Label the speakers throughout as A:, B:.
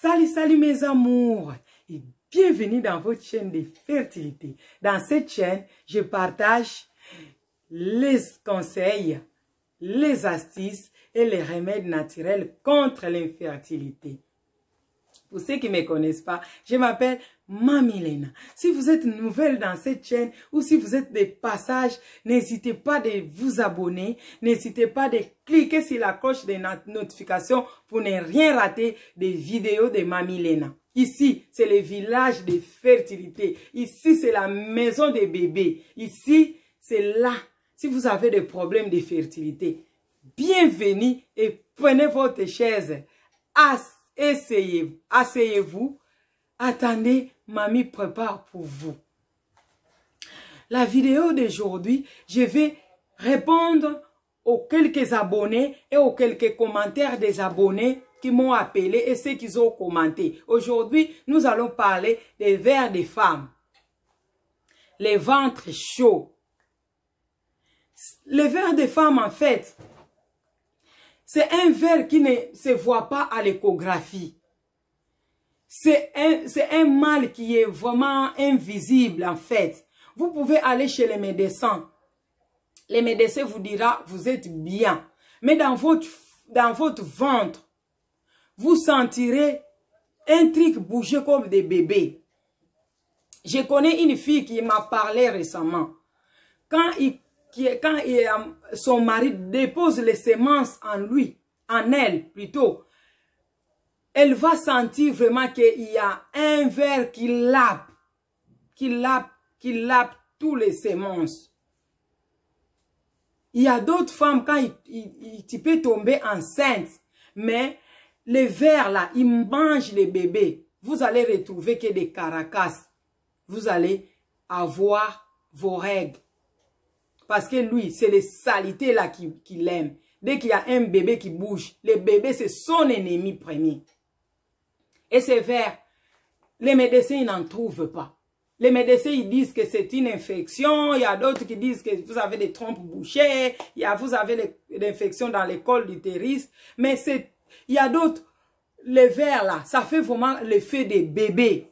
A: Salut, salut mes amours et bienvenue dans votre chaîne de fertilité. Dans cette chaîne, je partage les conseils, les astuces et les remèdes naturels contre l'infertilité. Pour ceux qui ne me connaissent pas, je m'appelle Mami Lena. Si vous êtes nouvelle dans cette chaîne ou si vous êtes de passage, n'hésitez pas de vous abonner. N'hésitez pas de cliquer sur la cloche de notification pour ne rien rater des vidéos de Mami Lena. Ici, c'est le village de fertilité. Ici, c'est la maison des bébés. Ici, c'est là. Si vous avez des problèmes de fertilité, bienvenue et prenez votre chaise. Asseyez-vous. Attendez, Mamie prépare pour vous. La vidéo d'aujourd'hui, je vais répondre aux quelques abonnés et aux quelques commentaires des abonnés qui m'ont appelé et ceux qui ont commenté. Aujourd'hui, nous allons parler des vers des femmes. Les ventres chauds. Les vers des femmes, en fait, c'est un ver qui ne se voit pas à l'échographie. C'est un mal qui est vraiment invisible, en fait. Vous pouvez aller chez les médecins. Les médecins vous diront, vous êtes bien. Mais dans votre ventre, vous sentirez un truc bouger comme des bébés. Je connais une fille qui m'a parlé récemment. Quand son mari dépose les semences en elle plutôt, elle va sentir vraiment qu'il y a un ver qui lappe tous les semences. Il y a d'autres femmes, quand tu peux tomber enceinte, mais les vers là, ils mangent les bébés. Vous allez retrouver que des caracas. Vous allez avoir vos règles. Parce que lui, c'est les saletés là qu'il aime. Dès qu'il y a un bébé qui bouge, le bébé, c'est son ennemi premier. Et ces vers, les médecins n'en trouvent pas. Les médecins, ils disent que c'est une infection. Il y a d'autres qui disent que vous avez des trompes bouchées. Vous avez l'infection dans le col d'utérus. Mais il y a d'autres, les vers là, ça fait vraiment l'effet des bébés.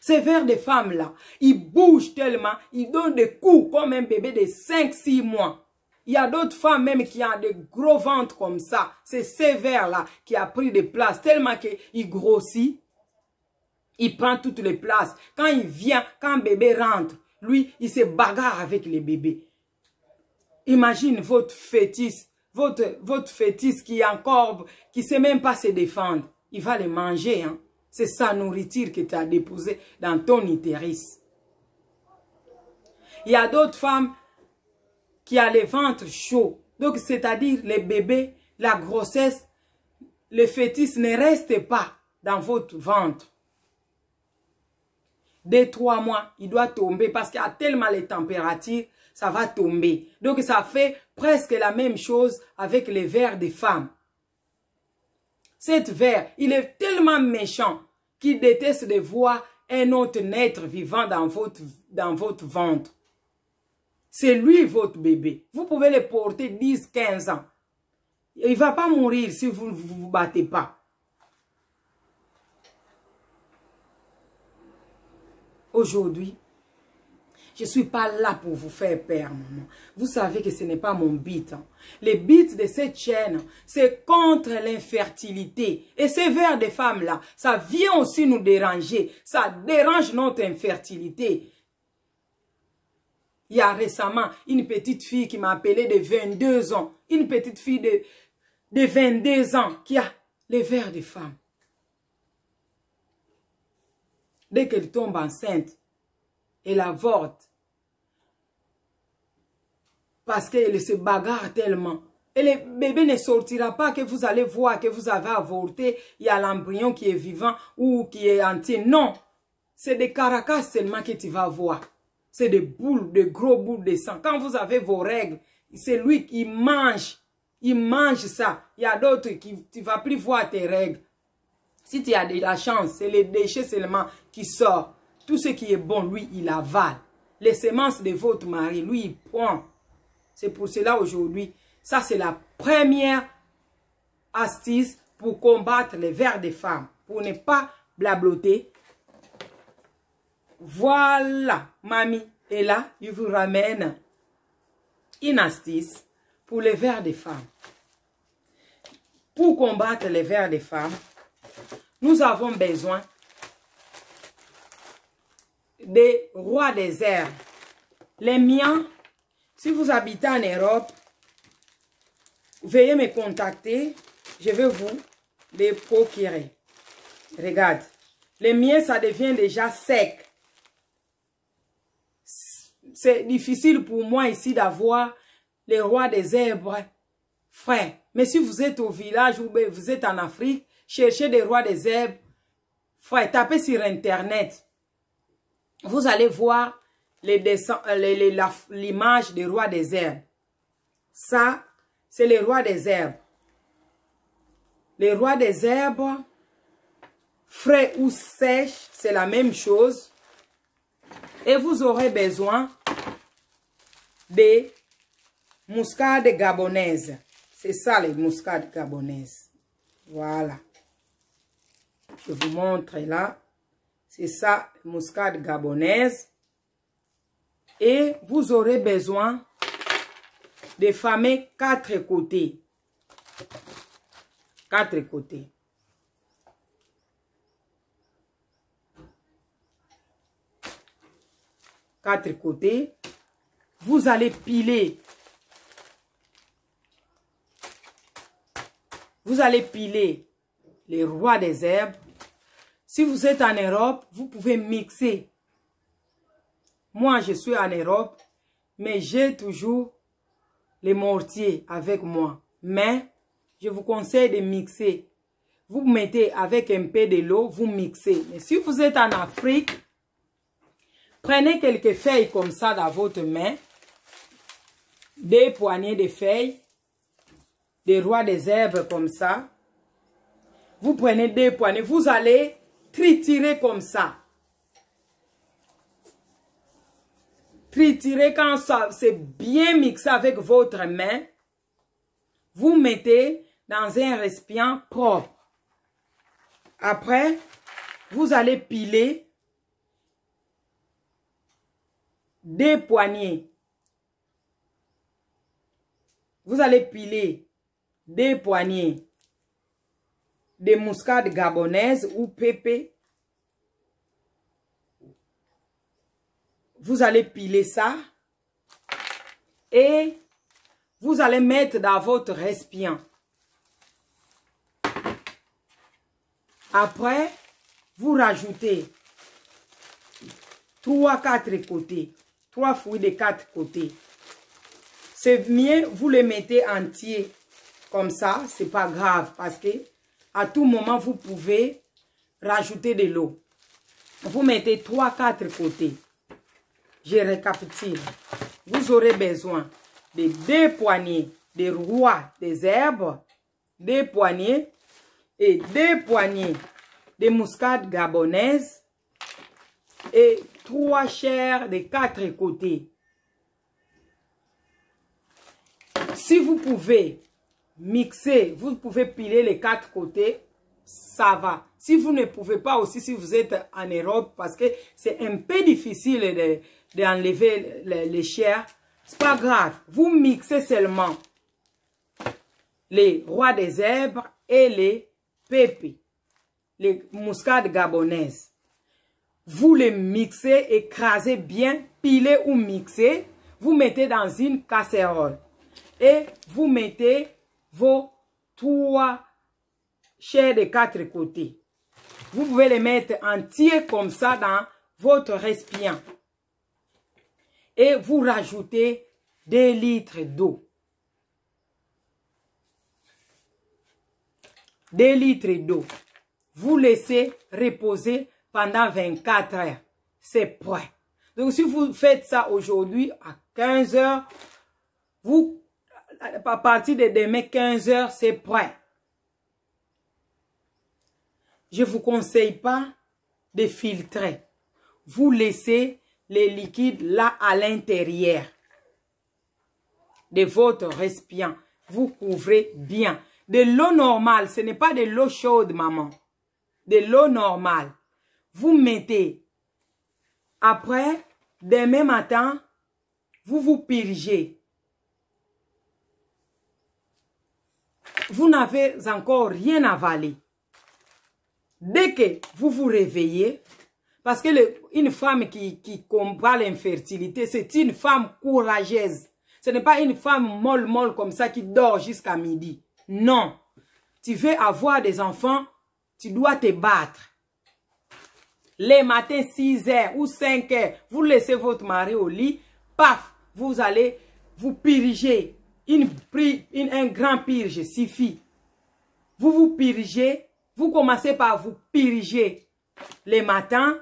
A: Ces vers de femmes là, ils bougent tellement, ils donnent des coups comme un bébé de 5-6 mois. Il y a d'autres femmes même qui ont des gros ventres comme ça. C'est ces vers là qui a pris de place tellement qu'il grossit. Il prend toutes les places. Quand il vient, quand un bébé rentre, lui, il se bagarre avec les bébés. Imagine votre fœtus, votre fœtus qui est encore, qui ne sait même pas se défendre. Il va les manger, hein. C'est sa nourriture que tu as déposée dans ton utérus. Il y a d'autres femmes qui ont les ventres chauds. Donc, c'est-à-dire les bébés, la grossesse, le fœtus ne reste pas dans votre ventre. Dès 3 mois, il doit tomber parce qu'il y a tellement les températures, ça va tomber. Donc, ça fait presque la même chose avec les vers des femmes. Cet ver, il est tellement méchant qu'il déteste de voir un autre être vivant dans votre ventre. C'est lui votre bébé. Vous pouvez le porter 10, 15 ans. Il ne va pas mourir si vous ne vous battez pas. Aujourd'hui, je ne suis pas là pour vous faire peur, maman. Vous savez que ce n'est pas mon but. Hein. Le but de cette chaîne, c'est contre l'infertilité. Et ces vers de femmes-là, ça vient aussi nous déranger. Ça dérange notre infertilité. Il y a récemment une petite fille qui m'a appelé de 22 ans. Une petite fille de 22 ans qui a les vers de femmes. Dès qu'elle tombe enceinte, elle avorte. Parce qu'elle se bagarre tellement. Et le bébé ne sortira pas que vous allez voir que vous avez avorté. Il y a l'embryon qui est vivant ou qui est entier. Non. C'est des caracas seulement que tu vas voir. C'est des boules, des gros boules de sang. Quand vous avez vos règles, c'est lui qui mange. Il mange ça. Il y a d'autres qui tu ne vas plus voir tes règles. Si tu as de la chance, c'est les déchets seulement qui sortent. Tout ce qui est bon, lui, il avale. Les semences de votre mari, lui, il prend. C'est pour cela aujourd'hui, ça c'est la première astuce pour combattre les vers des femmes, pour ne pas blabloter. Voilà, mamie. Et là, il vous ramène une astuce pour les vers des femmes. Pour combattre les vers des femmes, nous avons besoin des rois des herbes. Les miens, si vous habitez en Europe, veuillez me contacter. Je vais vous les procurer. Regarde, les miens, ça devient déjà sec. C'est difficile pour moi ici d'avoir les rois des herbes frais. Mais si vous êtes au village ou vous êtes en Afrique, cherchez des rois des herbes frais. Tapez sur Internet. Vous allez voir l'image des rois des herbes. Ça, c'est les rois des herbes. Les rois des herbes, frais ou sèches, c'est la même chose. Et vous aurez besoin des muscades gabonaises. C'est ça les muscades gabonaises. Voilà. Je vous montre là. C'est ça, muscade gabonaise. Et vous aurez besoin de famer 4 côtés. 4 côtés. Quatre côtés. Vous allez piler. Vous allez piler les rois des herbes. Si vous êtes en Europe, vous pouvez mixer. Moi, je suis en Europe, mais j'ai toujours les mortiers avec moi. Mais je vous conseille de mixer. Vous mettez avec un peu de l'eau, vous mixez. Mais si vous êtes en Afrique, prenez quelques feuilles comme ça dans votre main. Des poignées de feuilles. Des rois des herbes comme ça. Vous prenez des poignées. Vous allez triturer comme ça. Triturer quand ça c'est bien mixé avec votre main. Vous mettez dans un récipient propre. Après, vous allez piler des poignées. Vous allez piler des poignées de muscade gabonaise ou pépé. Vous allez piler ça et vous allez mettre dans votre récipient. Après, vous rajoutez 3-4 côtés, 3 fruits de 4 côtés. C'est mieux, vous les mettez entiers comme ça, c'est pas grave parce que à tout moment vous pouvez rajouter de l'eau. Vous mettez 3-4 côtés. Je récapitule. Vous aurez besoin de 2 poignées de rois des herbes, 2 poignées et 2 poignées de muscade gabonaise et 3 chairs de 4 côtés. Si vous pouvez mixer, vous pouvez piler les 4 côtés, ça va. Si vous ne pouvez pas aussi, si vous êtes en Europe, parce que c'est un peu difficile d'enlever les chairs, c'est pas grave. Vous mixez seulement les rois des herbes et les pépés, les muscades gabonaises. Vous les mixez, écrasez bien, pilez ou mixez. Vous mettez dans une casserole et vous mettez vos 3 chairs de 4 côtés. Vous pouvez les mettre entiers comme ça dans votre récipient. Et vous rajoutez 2 litres d'eau. 2 litres d'eau. Vous laissez reposer pendant 24 heures. C'est prêt. Donc si vous faites ça aujourd'hui à 15 heures, vous, à partir de demain 15 heures, c'est prêt. Je ne vous conseille pas de filtrer. Vous laissez les liquides là à l'intérieur de votre récipient. Vous couvrez bien. De l'eau normale, ce n'est pas de l'eau chaude, maman. De l'eau normale. Vous mettez. Après, demain matin, vous vous purgez. Vous n'avez encore rien avalé. Dès que vous vous réveillez, parce que une femme qui combat l'infertilité, c'est une femme courageuse. Ce n'est pas une femme molle comme ça qui dort jusqu'à midi. Non. Tu veux avoir des enfants, tu dois te battre. Les matins 6 heures ou 5 heures, vous laissez votre mari au lit, paf, vous allez vous purger. Un grand purge suffit. Vous vous purgez, vous commencez par vous purger les matins,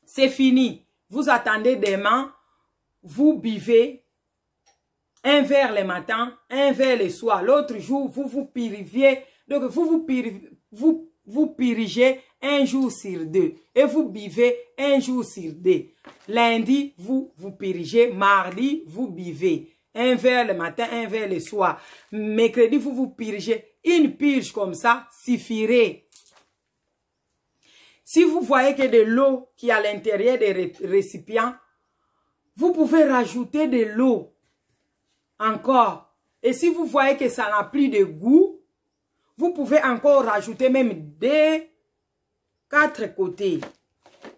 A: c'est fini. Vous attendez demain, vous buvez un verre le matin, un verre le soir. L'autre jour, vous vous purifiez. Donc, vous purgez un jour sur 2. Et vous buvez un jour sur 2. Lundi, vous purgez. Mardi, vous buvez. Un verre le matin, un verre le soir. Mercredi, vous purgez. Une purge comme ça suffirait. Si vous voyez que de l'eau qui est à l'intérieur des récipients, vous pouvez rajouter de l'eau encore. Et si vous voyez que ça n'a plus de goût, vous pouvez encore rajouter même des 4 côtés.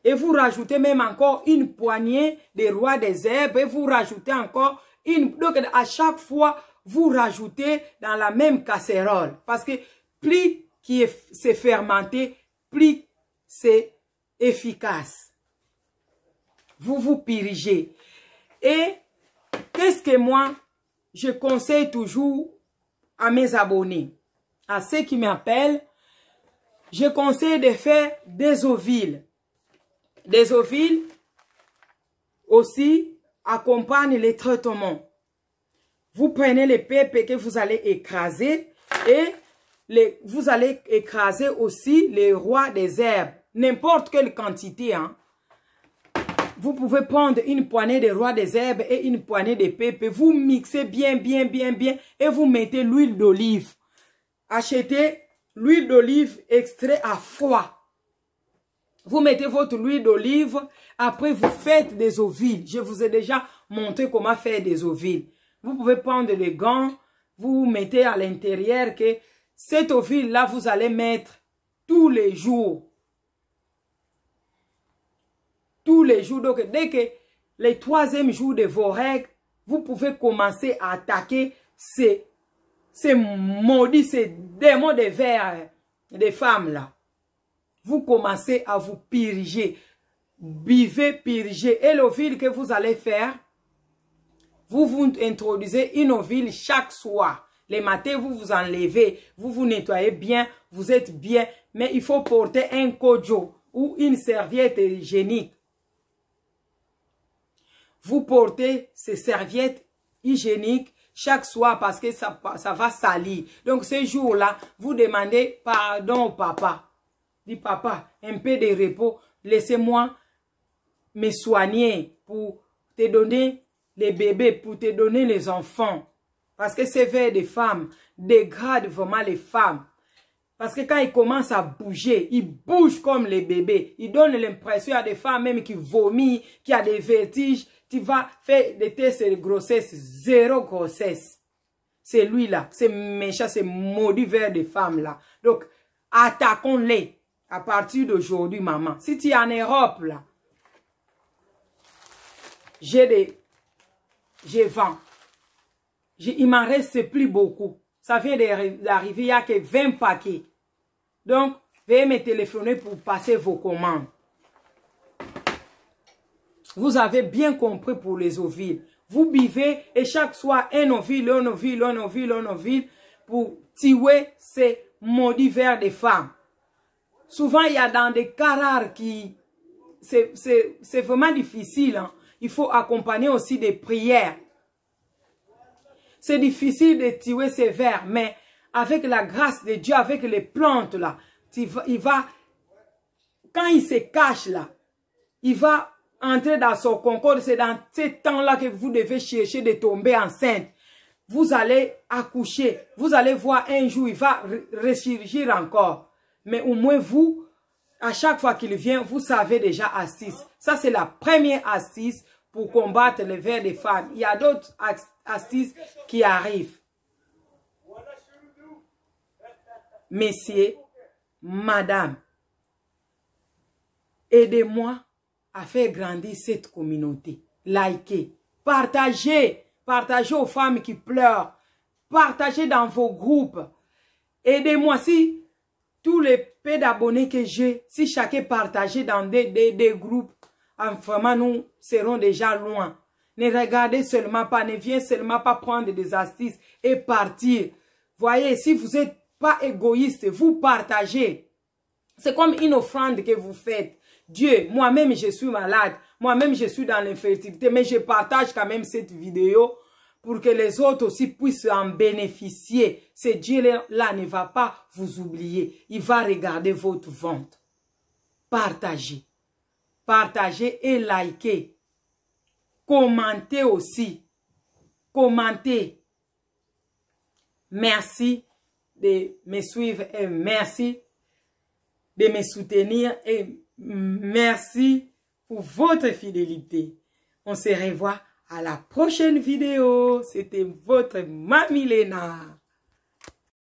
A: Et vous rajoutez même encore une poignée de roi des herbes. Et vous rajoutez encore une... Donc à chaque fois, vous rajoutez dans la même casserole. Parce que plus c'est fermenté, plus c'est efficace. Vous vous purgez. Et qu'est-ce que moi, je conseille toujours à mes abonnés, à ceux qui m'appellent, je conseille de faire des ovules. Des ovules aussi accompagnent les traitements. Vous prenez les pépés que vous allez écraser et vous allez écraser aussi les rois des herbes. N'importe quelle quantité. Hein. Vous pouvez prendre une poignée de rois des herbes et une poignée de pépés. Vous mixez bien et vous mettez l'huile d'olive. Achetez l'huile d'olive extrait à froid. Vous mettez votre huile d'olive. Après, vous faites des ovules. Je vous ai déjà montré comment faire des ovules. Vous pouvez prendre les gants. Vous mettez à l'intérieur que cette ovule-là, vous allez mettre tous les jours. Tous les jours. Donc, dès que les 3e jours de vos règles, vous pouvez commencer à attaquer ces maudits, ces démons de verre des femmes-là. Vous commencez à vous purger. Buvez, purger. Et l'ovule que vous allez faire, vous introduisez une ovule chaque soir. Les matins, vous vous enlevez, vous vous nettoyez bien, vous êtes bien. Mais il faut porter un kojo ou une serviette hygiénique. Vous portez ces serviettes hygiéniques chaque soir parce que ça va salir. Donc, ce jour-là, vous demandez pardon au papa. Dis, papa, un peu de repos, laissez-moi me soigner pour te donner les bébés, pour te donner les enfants. Parce que ces vers des femmes dégradent vraiment les femmes. Parce que quand ils commencent à bouger, ils bougent comme les bébés. Ils donnent l'impression à des femmes même qui vomissent, qui ont des vertiges. Tu vas faire des tests de grossesse, 0 grossesse. C'est lui-là, c'est méchant, c'est maudit vers des femmes-là. Donc, attaquons-les à partir d'aujourd'hui, maman. Si tu es en Europe, là, je vends. Il m'en reste plus beaucoup. Ça vient d'arriver, il n'y a que 20 paquets. Donc, veuillez me téléphoner pour passer vos commandes. Vous avez bien compris pour les ovules. Vous buvez et chaque soir un ovule pour tuer ces maudits vers des femmes. Souvent, il y a dans des cas rares qui... C'est vraiment difficile. Hein. Il faut accompagner aussi des prières. C'est difficile de tuer ces vers, mais avec la grâce de Dieu, avec les plantes là, quand il se cache là, il va entrer dans son concorde. C'est dans ce temps-là que vous devez chercher de tomber enceinte. vous allez accoucher. Vous allez voir un jour, il va ressurgir encore. Mais au moins vous, à chaque fois qu'il vient, vous savez déjà astuce. Ça, c'est la première astuce pour combattre le ver des femmes. Il y a d'autres astuces qui arrivent. Messieurs, madame, aidez-moi à faire grandir cette communauté. Likez, partagez, partagez aux femmes qui pleurent, partagez dans vos groupes. Aidez-moi si tous les peu d'abonnés que j'ai, si chacun partageait dans des groupes, vraiment nous serons déjà loin. Ne regardez seulement pas, ne viens seulement pas prendre des astuces et partir. Voyez, si vous n'êtes pas égoïste, vous partagez. C'est comme une offrande que vous faites. Dieu, moi-même je suis malade, moi-même je suis dans l'infertilité, mais je partage quand même cette vidéo pour que les autres aussi puissent en bénéficier. Ce Dieu-là ne va pas vous oublier. Il va regarder votre ventre. Partagez. Partagez et likez. Commentez aussi. Commentez. Merci de me suivre et merci de me soutenir et merci pour votre fidélité. On se revoit à la prochaine vidéo. C'était votre Mamie Léna.